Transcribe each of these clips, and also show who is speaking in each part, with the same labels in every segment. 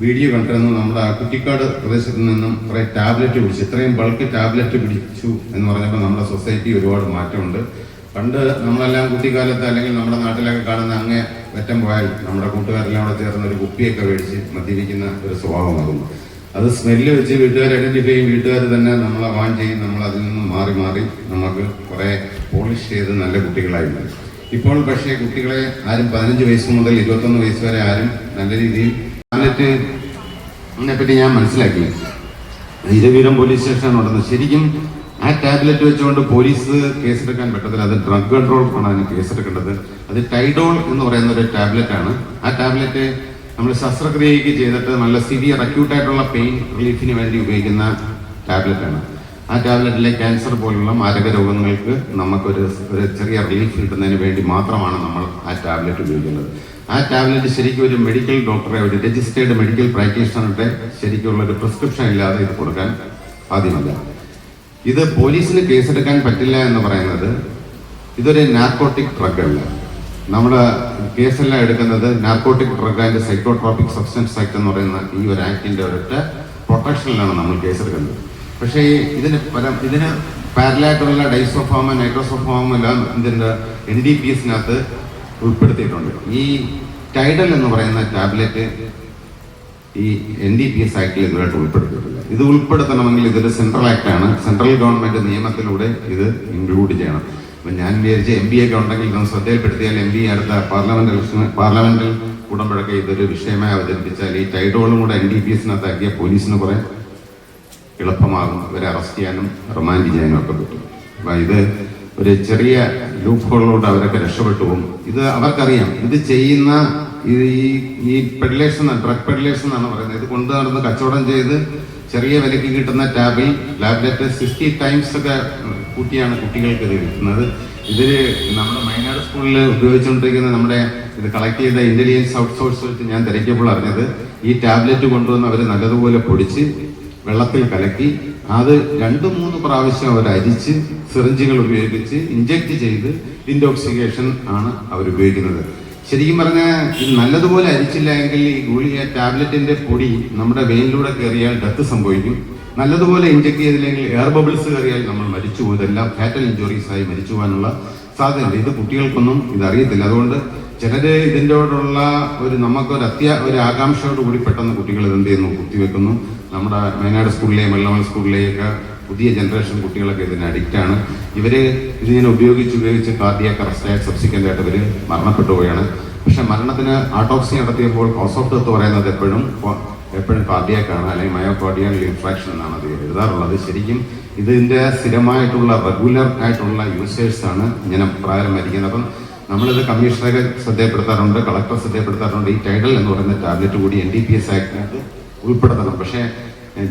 Speaker 1: Video കണ്ടിരുന്നു. നമ്മുടെ കുറ്റിക്കാട് പ്രദേശത്ത് നിന്നും കുറേ ടാബ്ലറ്റ് പിടിച്ചു, ഇത്രയും ബൾക്ക് ടാബ്ലറ്റ് പിടിച്ചു എന്ന് പറഞ്ഞപ്പോൾ നമ്മുടെ സൊസൈറ്റി ഒരുപാട് മാറ്റമുണ്ട്. പണ്ട് നമ്മളെല്ലാം കുട്ടിക്കാലത്ത് അല്ലെങ്കിൽ നമ്മുടെ നാട്ടിലൊക്കെ കാണുന്ന അങ്ങേ വെറ്റം പോയാൽ നമ്മുടെ കൂട്ടുകാരെല്ലാം കൂടെ ചേർന്ന് ഒരു കുപ്പിയൊക്കെ മേടിച്ച് മദ്യപിക്കുന്ന ഒരു സ്വഭാവമാകുന്നു. അത് സ്മെല്ല് വെച്ച് വീട്ടുകാർ ഐഡന്റിഫൈ ചെയ്യും, വീട്ടുകാർ തന്നെ നമ്മളെ വാൺ ചെയ്യും, നമ്മൾ അതിൽ നിന്നും മാറി മാറി നമുക്ക് കുറേ പോളിഷ് ചെയ്ത് നല്ല കുട്ടികളായി മാറി. ഇപ്പോൾ പക്ഷേ കുട്ടികളെ ആരും 15 വയസ്സ് മുതൽ 21 വയസ്സ് വരെ ആരും നല്ല രീതിയിൽ ടാബ്ലറ്റിനെ പറ്റി ഞാൻ മനസ്സിലാക്കി. ഇരവീരം പോലീസ് സ്റ്റേഷനാണ് നടന്നത്. ശരിക്കും ആ ടാബ്ലറ്റ് വെച്ചുകൊണ്ട് പോലീസ് കേസെടുക്കാൻ പറ്റത്തില്ല. അത് ഡ്രഗ് കൺട്രോൾ ആണ് അതിന് കേസെടുക്കേണ്ടത്. അത് ടൈഡോൾ എന്ന് പറയുന്ന ഒരു ടാബ്ലറ്റ് ആണ്. ആ ടാബ്ലറ്റ് നമ്മൾ ശസ്ത്രക്രിയയ്ക്ക് ചെയ്തിട്ട് നല്ല സിവിയർ അക്യൂട്ടായിട്ടുള്ള പെയിൻ റിലീഫിന് വേണ്ടി ഉപയോഗിക്കുന്ന ടാബ്ലറ്റ് ആണ്. ആ ടാബ്ലറ്റിലെ ക്യാൻസർ പോലുള്ള മാരക രോഗങ്ങൾക്ക് നമുക്കൊരു ചെറിയ റിലീഫ് കിട്ടുന്നതിന് വേണ്ടി മാത്രമാണ് നമ്മൾ ആ ടാബ്ലറ്റ് ഉപയോഗിക്കുന്നത്. ആ ടാബ്ലറ്റ് ശരിക്കും ഒരു മെഡിക്കൽ ഡോക്ടറെ, ഒരു രജിസ്റ്റേർഡ് മെഡിക്കൽ പ്രാക്ടീഷണറുടെ ശരിക്കുള്ള ഒരു പ്രിസ്ക്രിപ്ഷൻ ഇല്ലാതെ ഇത് കൊടുക്കാൻ സാധ്യമല്ല. ഇത് പോലീസിന് കേസെടുക്കാൻ പറ്റില്ല എന്ന് പറയുന്നത് ഇതൊരു നാർക്കോട്ടിക് ഡ്രഗ് അല്ല. നമ്മുടെ കേസെല്ലാം എടുക്കുന്നത് narcotic drug and psychotropic substance act എന്ന് പറയുന്ന ഈ ഒരു ആക്ടിന്റെ ഒരൊറ്റ പ്രൊട്ടക്ഷനിലാണ് നമ്മൾ കേസെടുക്കുന്നത്. പക്ഷേ ഇതിന് പാരലായിട്ടുള്ള ഡൈസോഫോം, നൈട്രോസോഫോം എല്ലാം ഇതിന്റെ NDPS-നകത്ത് ഉൾപ്പെടുത്തിയിട്ടുണ്ട്. ഈ ടൈഡൽ എന്ന് പറയുന്ന ടാബ്ലറ്റ് ഈ NDPS ആക്ടിൽ ഇതുമായിട്ട് ഉൾപ്പെടുത്തിയിട്ടില്ല. ഇത് ഉൾപ്പെടുത്തണമെങ്കിൽ ഇതൊരു സെൻട്രൽ ആക്ടാണ്. സെൻട്രൽ ഗവൺമെന്റ് നിയമത്തിലൂടെ ഇത് ഇൻക്ലൂഡ് ചെയ്യണം. അപ്പം ഞാൻ വിചാരിച്ച MB ഒക്കെ ഉണ്ടെങ്കിൽ ഇതൊന്ന് ശ്രദ്ധയിൽപ്പെടുത്തിയാൽ MB അടുത്ത പാർലമെന്റിൽ കൂടുമ്പോഴൊക്കെ ഇതൊരു വിഷയമായി അവതരിപ്പിച്ചാൽ ഈ ടൈഡോളും കൂടെ NDPS-നകത്താക്കിയ പോലീസിന് കുറെ എളുപ്പമാകും. ഇവരെ അറസ്റ്റ് ചെയ്യാനും റിമാൻഡ് ചെയ്യാനും ഒക്കെ പറ്റും. അപ്പം ഇത് ഒരു ചെറിയ ലൂപ്പ് ഹോളിലൂടെ അവരൊക്കെ രക്ഷപ്പെട്ടു പോകും. ഇത് അവർക്കറിയാം. ഇത് ചെയ്യുന്ന ഈ പെഡിലേഷൻ, ഡ്രഗ് പെഡിലേഷൻ എന്നാണ് പറയുന്നത്. ഇത് കൊണ്ടു നടന്ന് കച്ചവടം ചെയ്ത് ചെറിയ വിലയ്ക്ക് കിട്ടുന്ന ടാബ്ലറ്റ് 60 ടൈംസ് ഒക്കെ കൂട്ടിയാണ് കുട്ടികൾക്ക് ഇത് കിട്ടുന്നത്. ഇതിൽ നമ്മുടെ വയനാട് സ്കൂളിൽ ഉപയോഗിച്ചുകൊണ്ടിരിക്കുന്ന നമ്മുടെ ഇത് കളക്ട് ചെയ്ത ഇന്റലിജൻസ് ഔട്ട്സോഴ്സ് വെച്ച് ഞാൻ തിരക്കിയപ്പോൾ അറിഞ്ഞത് ഈ ടാബ്ലറ്റ് കൊണ്ടുവന്ന് അവർ നല്ലതുപോലെ പൊടിച്ച് വെള്ളത്തിൽ കലക്കി അത് 2-3 പ്രാവശ്യം അവർ അരിച്ച് സിറിഞ്ചുകൾ ഉപയോഗിച്ച് ഇഞ്ചക്ട് ചെയ്ത് ഇൻടോക്സിക്കേഷൻ ആണ് അവർ ഉപയോഗിക്കുന്നത്. ശരിക്കും പറഞ്ഞാൽ ഇത് നല്ലതുപോലെ അരിച്ചില്ല എങ്കിൽ ഈ ഗുളിക ടാബ്ലറ്റിന്റെ പൊടി നമ്മുടെ വെയിനിലൂടെ കയറിയാൽ ഡെത്ത് സംഭവിക്കും. നല്ലതുപോലെ ഇഞ്ചക്ട് ചെയ്തില്ലെങ്കിൽ എയർ ബബിൾസ് കയറിയാൽ നമ്മൾ മരിച്ചു പോകും. ഇതെല്ലാം ഫാറ്റൽ ഇഞ്ചുറീസ് ആയി മരിച്ചു പോകാനുള്ള സാധ്യതയുണ്ട്. ഇത് കുട്ടികൾക്കൊന്നും ഇതറിയത്തില്ല. അതുകൊണ്ട് ചിലര് ഇതിൻ്റെയോടുള്ള ഒരു ആകാംക്ഷയോട് കൂടി പെട്ടെന്ന് കുട്ടികൾ ഇതെന്ത് ചെയ്യുന്നു, കുത്തിവെക്കുന്നു. നമ്മുടെ വയനാട് സ്കൂളിലെയും വെള്ളമൺ സ്കൂളിലെയൊക്കെ പുതിയ ജനറേഷൻ കുട്ടികളൊക്കെ ഇതിന് അഡിക്റ്റാണ്. ഇതിങ്ങനെ ഉപയോഗിച്ച് കാർഡിയാക് അറസ്റ്റ് സബ്സിക്വന്റ് ആയിട്ട് ഇവർ മരണപ്പെട്ടു പോവുകയാണ്. പക്ഷെ മരണത്തിന് ഓട്ടോപ്സി നടത്തിയപ്പോൾ കോസ് ഓഫ് ഡെത്ത് പറയുന്നത് എപ്പോഴും കാർഡിയാക്കാണ്, അല്ലെങ്കിൽ മയോകാർഡിയൽ ഇൻഫ്രാക്ഷൻ എന്നാണ് അത് എഴുതാറുള്ളത്. ശരിക്കും ഇതിന്റെ സ്ഥിരമായിട്ടുള്ള റെഗുലർ ആയിട്ടുള്ള യൂസേഴ്സ് ആണ് ഇങ്ങനെ പ്രായം മരിക്കുന്നത്. അപ്പം നമ്മളിത് കമ്മീഷണറെ ശ്രദ്ധയപ്പെടുത്താറുണ്ട്, കളക്ടർ ശ്രദ്ധയപ്പെടുത്താറുണ്ട്. ഈ ടൈഡൽ എന്ന് പറയുന്ന ടാബ്ലറ്റ് കൂടി NDPS ആക്ടിനകത്ത് ഉൾപ്പെടുത്തണം. പക്ഷേ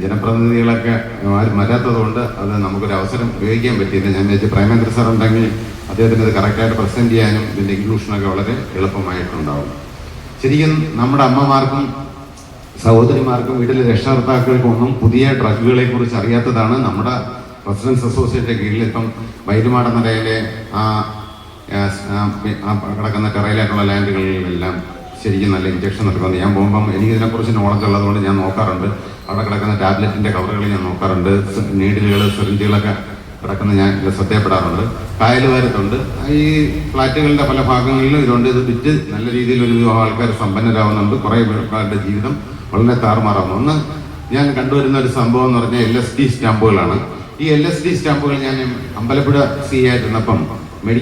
Speaker 1: ജനപ്രതിനിധികളൊക്കെ ആരും വരാത്തതുകൊണ്ട് അത് നമുക്കൊരു അവസരം ഉപയോഗിക്കാൻ പറ്റിയില്ല. ഞാൻ വിചാരിച്ചു പ്രേമേന്ദ്ര സാർ ഉണ്ടെങ്കിൽ അദ്ദേഹത്തിന് ഇത് കറക്റ്റായിട്ട് പ്രസന്റ് ചെയ്യാനും ഇതിന്റെ ഇൻക്ലൂഷനൊക്കെ വളരെ എളുപ്പമായിട്ടുണ്ടാവും. ശരിക്കും നമ്മുടെ അമ്മമാർക്കും സഹോദരിമാർക്കും വീട്ടിലെ രക്ഷകർത്താക്കൾക്കൊന്നും പുതിയ ഡ്രഗുകളെ കുറിച്ച് അറിയാത്തതാണ്. നമ്മുടെ റെസിഡൻസ് അസോസിയേഷന്റെ കീഴിൽ ഇപ്പം വൈരുമാടനടയിലെ കിടക്കുന്ന ടെറയിലായിട്ടുള്ള ലാൻഡുകളിലെല്ലാം ശരിക്കും നല്ല ഇഞ്ചക്ഷൻ നടക്കുന്നത് ഞാൻ പോകുമ്പം എനിക്ക് ഇതിനെക്കുറിച്ച് നോളജ് ഉള്ളതുകൊണ്ട് ഞാൻ നോക്കാറുണ്ട്. അവിടെ കിടക്കുന്ന ടാബ്ലറ്റിന്റെ കവറുകൾ ഞാൻ നോക്കാറുണ്ട്. നീഡിലുകൾ, സിറിഞ്ചുകളൊക്കെ കിടക്കുന്ന ഞാൻ ശ്രദ്ധയപ്പെടാറുണ്ട്. കായലുകാരത്തുണ്ട്. ഈ ഫ്ലാറ്റുകളുടെ പല ഭാഗങ്ങളിലും ഇതുകൊണ്ട്. ഇത് വിറ്റ് നല്ല രീതിയിൽ ഒരു ആൾക്കാർ സമ്പന്നരാകുന്നുണ്ട്. കുറേ ആൾക്കാരുടെ ജീവിതം വളരെ താറുമാറാവുന്നു. ഒന്ന് ഞാൻ കണ്ടുവരുന്ന ഒരു സംഭവം എന്ന് പറഞ്ഞാൽ LSD സ്റ്റാമ്പുകളാണ്. ഈ LSD സ്റ്റാമ്പുകൾ ഞാൻ അമ്പലപ്പുഴ ആയിരുന്നപ്പം അവിടെ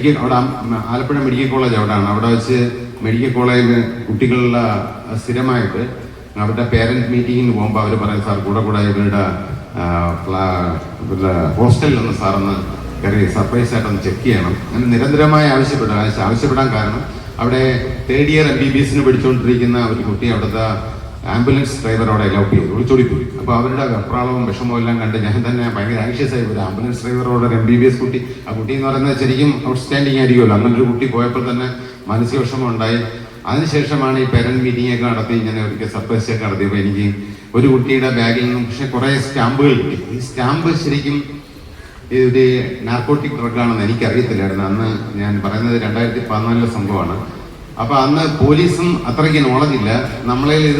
Speaker 1: ആലപ്പുഴ മെഡിക്കൽ കോളേജ് അവിടെ വെച്ച് മെഡിക്കൽ കോളേജിൽ കുട്ടികളുടെ സ്ഥിരമായിട്ട് അവരുടെ പേരന്റ് മീറ്റിങ്ങിന് പോകുമ്പോൾ അവർ പറയും, സാർ കൂടെ ഇവരുടെ ഹോസ്റ്റലിൽ ഒന്ന് സാറൊന്ന് കയറി സർപ്രൈസ് ആയിട്ടൊന്ന് ചെക്ക് ചെയ്യണം. അങ്ങനെ നിരന്തരമായി ആവശ്യപ്പെടാൻ കാരണം അവിടെ 3rd ഇയർ MBBS-ന് പഠിച്ചുകൊണ്ടിരിക്കുന്ന ഒരു കുട്ടി അവിടുത്തെ ആംബുലൻസ് ഡ്രൈവറോടെ എലോപ്പ് ചെയ്തു, ഒളിച്ചോടിപ്പോയി. അപ്പോൾ അവരുടെ വെപ്രാളവും വിഷമവും എല്ലാം കണ്ട് ഞാൻ തന്നെ ഭയങ്കര ആങ്ഷ്യസ് ആയി. ഒരു ആംബുലൻസ് ഡ്രൈവറോട് ഒരു MBBS കുട്ടി, ആ കുട്ടി എന്ന് പറയുന്നത് ശരിക്കും ഔട്ട്സ്റ്റാൻഡിങ് ആയിരിക്കുമല്ലോ. അങ്ങനെ ഒരു കുട്ടി പോയപ്പോൾ തന്നെ മാനസിക വിഷമം ഉണ്ടായി. അതിനുശേഷമാണ് ഈ പേരന്റ് മീറ്റിംഗ് ഒക്കെ നടത്തി ഇങ്ങനെ ഒരിക്കൽ സർപ്രൈസ് ഒക്കെ നടത്തിയപ്പോൾ എനിക്ക് ഒരു കുട്ടിയുടെ ബാഗിൽ നിന്നും പക്ഷെ കുറേ സ്റ്റാമ്പുകൾ കിട്ടി. ഈ സ്റ്റാമ്പ് ശരിക്കും ഒരു നാർക്കോട്ടിക് ഡ്രഗാണെന്ന് എനിക്കറിയത്തില്ലായിരുന്നു. അന്ന് ഞാൻ പറയുന്നത് 2014 സംഭവമാണ്. അപ്പൊ അന്ന് പോലീസും അത്രയ്ക്ക് നോളജില്ല. നമ്മളതിൽ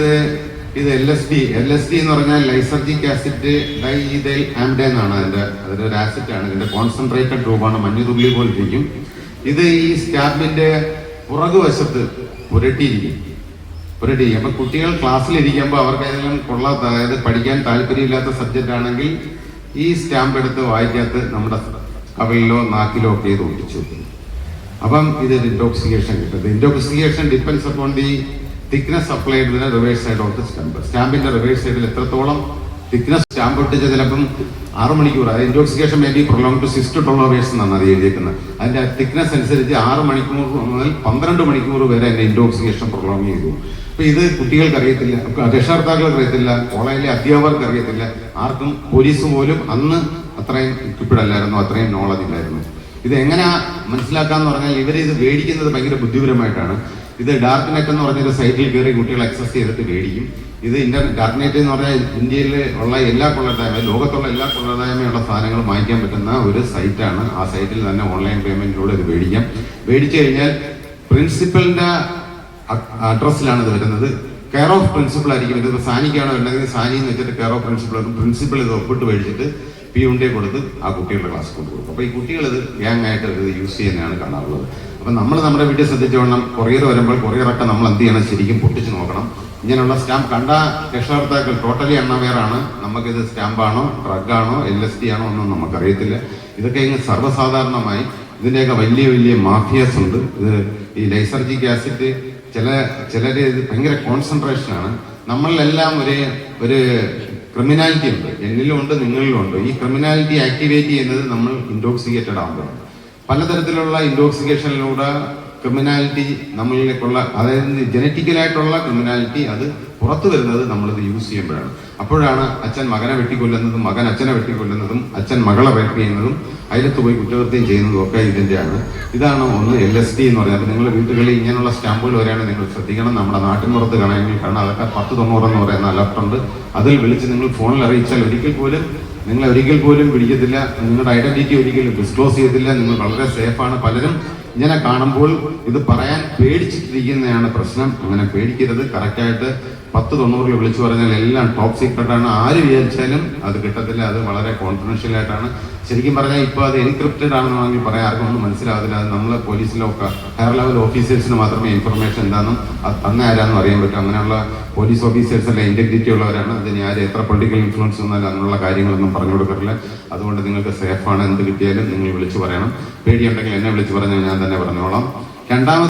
Speaker 1: ഇത് LSD എന്ന് പറഞ്ഞാൽ ലൈസർജിക് ആസിഡ് ഡൈഇഥൈൽ ആംഡേ എന്നാണ് അതൊരു ആസിഡ് ആണ്. ഇതിന്റെ കോൺസെൻട്രേറ്റഡ് രൂപമാണ്, മഞ്ഞുതുള്ളി പോലെ ഇരിക്കും. ഇത് ഈ സ്റ്റാമ്പിന്റെ പുറകുവശത്ത് പുരട്ടിയിരിക്കും. അപ്പൊ കുട്ടികൾ ക്ലാസ്സിലിരിക്കുമ്പോൾ അവർക്ക് ഏതെങ്കിലും കൊള്ളാത്ത, അതായത് പഠിക്കാൻ താല്പര്യമില്ലാത്ത സബ്ജക്റ്റ് ആണെങ്കിൽ ഈ സ്റ്റാമ്പ് എടുത്ത് വായിക്കകത്ത് നമ്മുടെ കവിളിലോ നാക്കിലോ ഒക്കെ ഇത് ഒട്ടിച്ചു വെക്കും. അപ്പം ഇതൊരു ഇൻടോക്സിക്കേഷൻ കിട്ടും. Intoxication depends upon the thickness applied with reverse side of the stamp. സ്റ്റാമ്പിന്റെ റിവേഴ്സ് സൈഡിൽ എത്രത്തോളം തിക്നെസ് സ്റ്റാമ്പ് ഒട്ടിച്ച ചിലപ്പം 6 മണിക്കൂർ, അത് ഇൻടോക്സിക്കേഷൻ വേണ്ടി പ്രൊലോങ് ടു 6 to 12 hours എന്നാണ് അത് എഴുതിയിരിക്കുന്നത്. അതിന്റെ തിക്നെസ് അനുസരിച്ച് 6 മണിക്കൂർ മുതൽ 12 മണിക്കൂർ വരെ അതിന്റെ ഇൻടോക്സിക്കേഷൻ പ്രൊലോങ് ചെയ്തു. അപ്പൊ ഇത് കുട്ടികൾക്ക് അറിയത്തില്ല, രക്ഷകർത്താക്കൾക്ക് അറിയത്തില്ല, കോളേജിലെ അധ്യാപകർക്ക് അറിയത്തില്ല, ആർക്കും. പോലീസ് പോലും അന്ന് അത്രയും equipped അല്ലായിരുന്നു, അത്രയും നോളജ് ഇല്ലായിരുന്നു. ഇത് എങ്ങനെ മനസ്സിലാക്കാന്ന് പറഞ്ഞാൽ ഇത് മേടിക്കുന്നത് ഭയങ്കര ബുദ്ധിപരമായിട്ടാണ്. ഇത് ഡാർക്ക് നെറ്റ് എന്ന് പറഞ്ഞൊരു സൈറ്റിൽ കയറി കുട്ടികൾ അക്സസ് ചെയ്തിട്ട് മേടിക്കും. ഇത് ഡാർക്ക് നെറ്റ് എന്ന് പറഞ്ഞാൽ ഇന്ത്യയിൽ ഉള്ള എല്ലാ കൊള്ളരുതായ്മ, ലോകത്തുള്ള എല്ലാ കൊള്ളരുതായ്മയുള്ള സാധനങ്ങൾ വാങ്ങിക്കാൻ പറ്റുന്ന ഒരു സൈറ്റാണ്. ആ സൈറ്റിൽ തന്നെ ഓൺലൈൻ പേയ്മെന്റിലൂടെ ഇത് മേടിക്കാം. മേടിച്ചു കഴിഞ്ഞാൽ പ്രിൻസിപ്പലിന്റെ അഡ്രസ്സിലാണ് ഇത് വരുന്നത്. കെയർ ഓഫ് പ്രിൻസിപ്പൾ ആയിരിക്കും. ഇത് സാനിക്കാണ് വരുന്നത്, സാനി എന്ന് വെച്ചിട്ട് കെയർ ഓഫ് പ്രിൻസിപ്പൾ ഇത് ഒപ്പിട്ട് മേടിച്ചിട്ട് പിയുണ്ടേ കൊടുത്ത് ആ കുട്ടികളുടെ ക്ലാസ് കൊണ്ടുകൊടുക്കും. അപ്പൊ ഈ കുട്ടികൾ ഇത് ഗ്യാങ് ആയിട്ട് ഇത് യൂസ് ചെയ്യുന്നതാണ് കാണാറുള്ളത്. അപ്പൊ നമ്മൾ നമ്മുടെ വീട്ടിൽ ശ്രദ്ധിച്ചോണം, കൊറിയർ വരുമ്പോൾ കൊറിയറൊക്കെ നമ്മൾ എന്ത് ചെയ്യണം, ശരിക്കും പൊട്ടിച്ച് നോക്കണം. ഇങ്ങനെയുള്ള സ്റ്റാമ്പ് കണ്ട രക്ഷകർത്താക്കൾ ടോട്ടലി അൺഅവെയറാണ്. നമുക്കിത് സ്റ്റാമ്പാണോ ഡ്രഗാണോ LSD ആണോ ഒന്നും നമുക്കറിയത്തില്ല. ഇതൊക്കെ ഇങ്ങനെ സർവ്വസാധാരണമായി ഇതിന്റെയൊക്കെ വലിയ വലിയ മാഫിയാസ് ഉണ്ട്. ഇത് ഈ ലൈസർജിക് ആസിഡ് ചിലര് ഇത് ഭയങ്കര കോൺസെൻട്രേഷൻ ആണ്. നമ്മളിലെല്ലാം ഒരു ക്രിമിനാലിറ്റി ഉണ്ട്, എന്നിലും ഉണ്ട് നിങ്ങളിലും ഉണ്ട്. ഈ ക്രിമിനാലിറ്റി ആക്ടിവേറ്റ് ചെയ്യുന്നത് നമ്മൾ ഇൻടോക്സിക്കേറ്റഡ് ആകുമ്പോഴാണ്. പലതരത്തിലുള്ള ഇൻടോക്സിക്കേഷനിലൂടെ ക്രിമിനാലിറ്റി നമ്മളിലേക്കുള്ള, അതായത് ജനറ്റിക്കലായിട്ടുള്ള ക്രിമിനാലിറ്റി അത് പുറത്തു വരുന്നത് നമ്മളിത് യൂസ് ചെയ്യുമ്പോഴാണ്. അപ്പോഴാണ് അച്ഛൻ മകനെ വെട്ടിക്കൊല്ലുന്നതും മകൻ അച്ഛനെ വെട്ടിക്കൊല്ലുന്നതും അച്ഛൻ മകളെ റേപ്പ് ചെയ്യുന്നതും അതിലത്ത് പോയി കുറ്റകൃത്യം ചെയ്യുന്നതും ഒക്കെ ഇതിൻ്റെയാണ്. ഇതാണ് ഒന്ന് LSD എന്ന് പറഞ്ഞാൽ. അപ്പോൾ നിങ്ങളുടെ വീടുകളിൽ ഇങ്ങനെയുള്ള സ്റ്റാമ്പുകൾ വരെയാണ് നിങ്ങൾ ശ്രദ്ധിക്കണം. നമ്മുടെ നാട്ടിൻ പുറത്ത് കാണണമെങ്കിൽ, കാരണം അതൊക്കെ 1090 എന്ന് പറയുന്ന അലർട്ടുണ്ട്. അതിൽ വിളിച്ച് നിങ്ങൾ ഫോണിൽ അറിയിച്ചാൽ നിങ്ങളെ ഒരിക്കൽ പോലും പിടിക്കത്തില്ല. നിങ്ങളുടെ ഐഡന്റിറ്റി ഒരിക്കലും ഡിസ്ക്ലോസ് ചെയ്യത്തില്ല. നിങ്ങൾ വളരെ സേഫാണ്. പലരും ഇങ്ങനെ കാണുമ്പോൾ ഇത് പറയാൻ പേടിച്ചിട്ടിരിക്കുന്നതാണ് പ്രശ്നം. അങ്ങനെ പേടിക്കരുത്. കറക്റ്റായിട്ട് 1090 വിളിച്ചു പറഞ്ഞാൽ എല്ലാം ടോപ്പ് സീക്രട്ട് ആണ്. ആര് വിചാരിച്ചാലും അത് കിട്ടത്തില്ല. അത് വളരെ കോൺഫിഡൻഷ്യൽ ആയിട്ടാണ്. ശരിക്കും പറഞ്ഞാൽ ഇപ്പോൾ അത് എൻക്രിപ്റ്റഡ് ആണെന്നാണെങ്കിൽ പറയാൻ ആർക്കും ഒന്നും മനസ്സിലാവില്ല. അത് നമ്മൾ പോലീസിലൊക്കെ ഹയർ ലെവൽ ഓഫീസേഴ്സിന് മാത്രമേ ഇൻഫർമേഷൻ എന്താണെന്നും അത് തന്നെ ആരാന്നും അറിയാൻ പറ്റും. അങ്ങനെയുള്ള പോലീസ് ഓഫീസേഴ്സ് എല്ലാം ഇന്റഗ്രിറ്റി ഉള്ളവരാണ്. അതിന് ആര് എത്ര പൊളിറ്റിക്കൽ ഇൻഫ്ലുവൻസ് വന്നാലും അങ്ങനെയുള്ള കാര്യങ്ങളൊന്നും പറഞ്ഞു കൊടുക്കാറില്ല. അതുകൊണ്ട് നിങ്ങൾക്ക് സേഫാണ്. എന്ത് കിട്ടിയാലും നിങ്ങൾ വിളിച്ചു പറയണം. പേടിയുണ്ടെങ്കിൽ എന്നെ വിളിച്ചു പറഞ്ഞാൽ ഞാൻ തന്നെ പറഞ്ഞോളാം. രണ്ടാമത്